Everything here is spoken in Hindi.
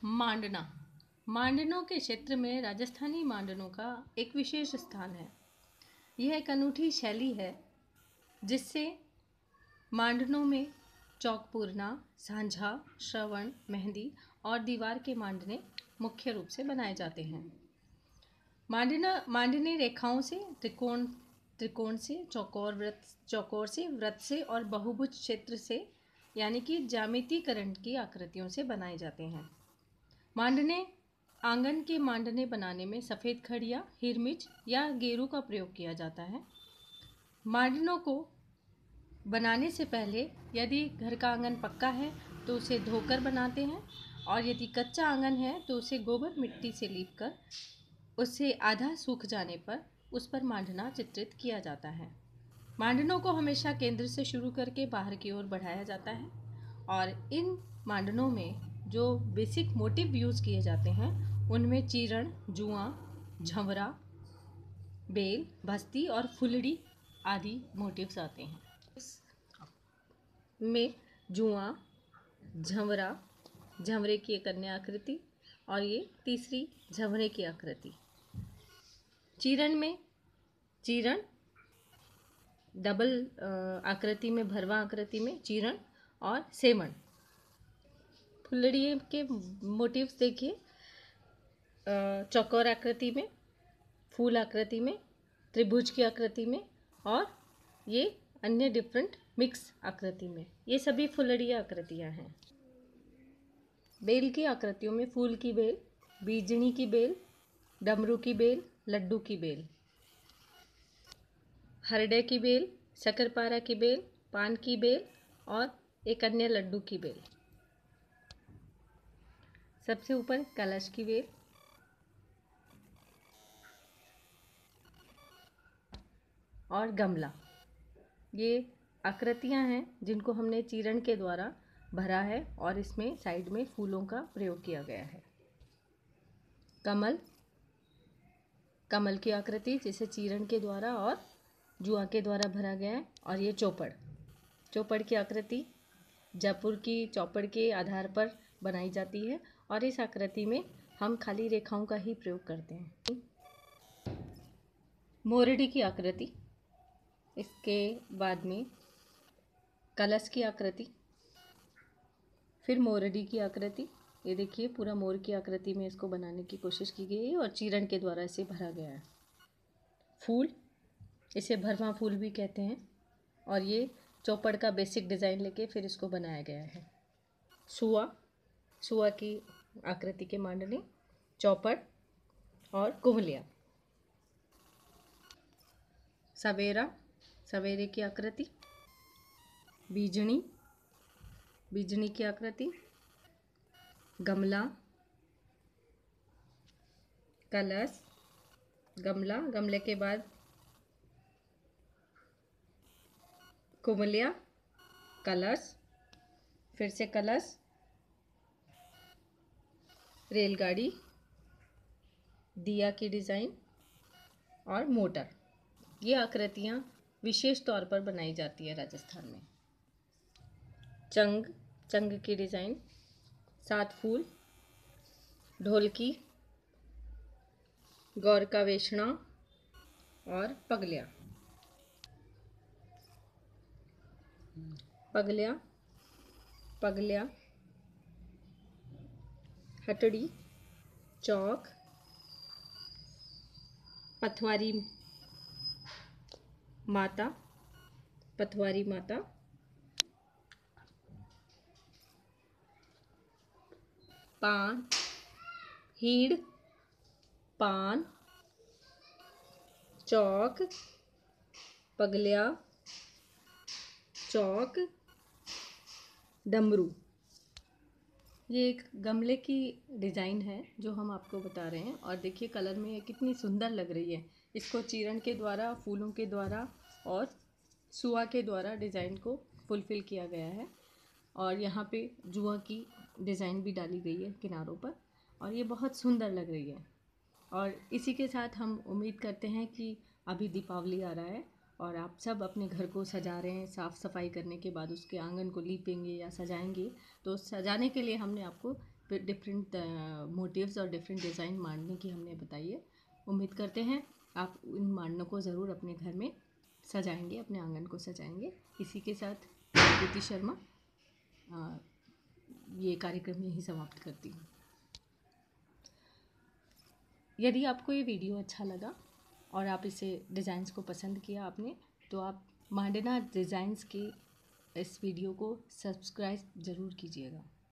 मांडना। मांडनों के क्षेत्र में राजस्थानी मांडनों का एक विशेष स्थान है। यह एक अनूठी शैली है जिससे मांडनों में चौकपूरना, सांझा, श्रवण, मेहंदी और दीवार के मांडने मुख्य रूप से बनाए जाते हैं। मांडने रेखाओं से, त्रिकोण से, चौकोर से, वृत्त से और बहुभुज क्षेत्र से यानी कि ज्यामितीकरण की आकृतियों से बनाए जाते हैं। मांडने आंगन के मांडने बनाने में सफ़ेद खड़िया, हिरमिच या गेरू का प्रयोग किया जाता है। मांडनों को बनाने से पहले यदि घर का आंगन पक्का है तो उसे धोकर बनाते हैं और यदि कच्चा आंगन है तो उसे गोबर मिट्टी से लीपकर उससे आधा सूख जाने पर उस पर मांडना चित्रित किया जाता है। मांडनों को हमेशा केंद्र से शुरू करके बाहर की ओर बढ़ाया जाता है और इन मांडनों में जो बेसिक मोटिव यूज़ किए जाते हैं उनमें चीरण, जुआ, झंवरा, बेल, भस्ती और फुलड़ी आदि मोटिव्स आते हैं। में जुआ, झंवरा, झंवरे की एक अन्य आकृति और ये तीसरी झंवरे की आकृति। चीरण में चीरण डबल आकृति में, भरवा आकृति में चीरण और सेवण। फुलड़ी के मोटिव्स देखिए, चौकोर आकृति में, फूल आकृति में, त्रिभुज की आकृति में और ये अन्य डिफरेंट मिक्स आकृति में। ये सभी फुलड़ी आकृतियाँ हैं। बेल की आकृतियों में फूल की बेल, बीजनी की बेल, डमरू की बेल, लड्डू की बेल, हरडे की बेल, शकरपारा की बेल, पान की बेल और एक अन्य लड्डू की बेल। सबसे ऊपर कलश की बेल, और गमला। ये आकृतियां हैं जिनको हमने चीरण के द्वारा भरा है और इसमें साइड में फूलों का प्रयोग किया गया है। कमल, कमल की आकृति जिसे चीरण के द्वारा और जुआ के द्वारा भरा गया है। और ये चौपड़, चौपड़ की आकृति जयपुर की चौपड़ के आधार पर बनाई जाती है और इस आकृति में हम खाली रेखाओं का ही प्रयोग करते हैं। मोरडी की आकृति, इसके बाद में कलश की आकृति, फिर मोरडी की आकृति। ये देखिए पूरा मोर की आकृति में इसको बनाने की कोशिश की गई है और चीरण के द्वारा इसे भरा गया है। फूल, इसे भरवा फूल भी कहते हैं और ये चौपड़ का बेसिक डिज़ाइन लेके फिर इसको बनाया गया है। सुआ, सुआ की आकृति के मांडने, चौपड़ और कुम्हलिया। सवेरा, सवेरे की आकृति, बीजनी, बीजनी की आकृति, गमला, कलश, गमला, गमले के बाद कुम्हलिया, कलश, फिर से कलश, रेलगाड़ी, दिया की डिज़ाइन और मोटर। ये आकृतियाँ विशेष तौर पर बनाई जाती है राजस्थान में। चंग, चंग की डिज़ाइन, 7 फूल, ढोलकी, गौर का वेषणा और पगलिया। पगलिया, पगलिया, हटड़ी, चौक, पथवारी माता, पथवारी माता, पान, हीड़, पान, चौक, पगलिया, चौक, डमरू। ये एक गमले की डिज़ाइन है जो हम आपको बता रहे हैं और देखिए कलर में ये कितनी सुंदर लग रही है। इसको चीरण के द्वारा, फूलों के द्वारा और सुआ के द्वारा डिज़ाइन को फुलफ़िल किया गया है और यहाँ पे जुआ की डिज़ाइन भी डाली गई है किनारों पर और ये बहुत सुंदर लग रही है। और इसी के साथ हम उम्मीद करते हैं कि अभी दीपावली आ रहा है और आप सब अपने घर को सजा रहे हैं। साफ़ सफाई करने के बाद उसके आंगन को लीपेंगे या सजाएंगे। तो सजाने के लिए हमने आपको डिफरेंट मोटिव्स और डिफरेंट डिज़ाइन मांडने की हमने बताई है। उम्मीद करते हैं आप इन मांडनों को ज़रूर अपने घर में सजाएंगे, अपने आंगन को सजाएंगे। इसी के साथ प्रीति शर्मा ये कार्यक्रम यहीं समाप्त करती हूँ। यदि आपको ये वीडियो अच्छा लगा और आप इसे डिज़ाइंस को पसंद किया आपने, तो आप मांडना डिज़ाइंस के इस वीडियो को सब्सक्राइब ज़रूर कीजिएगा।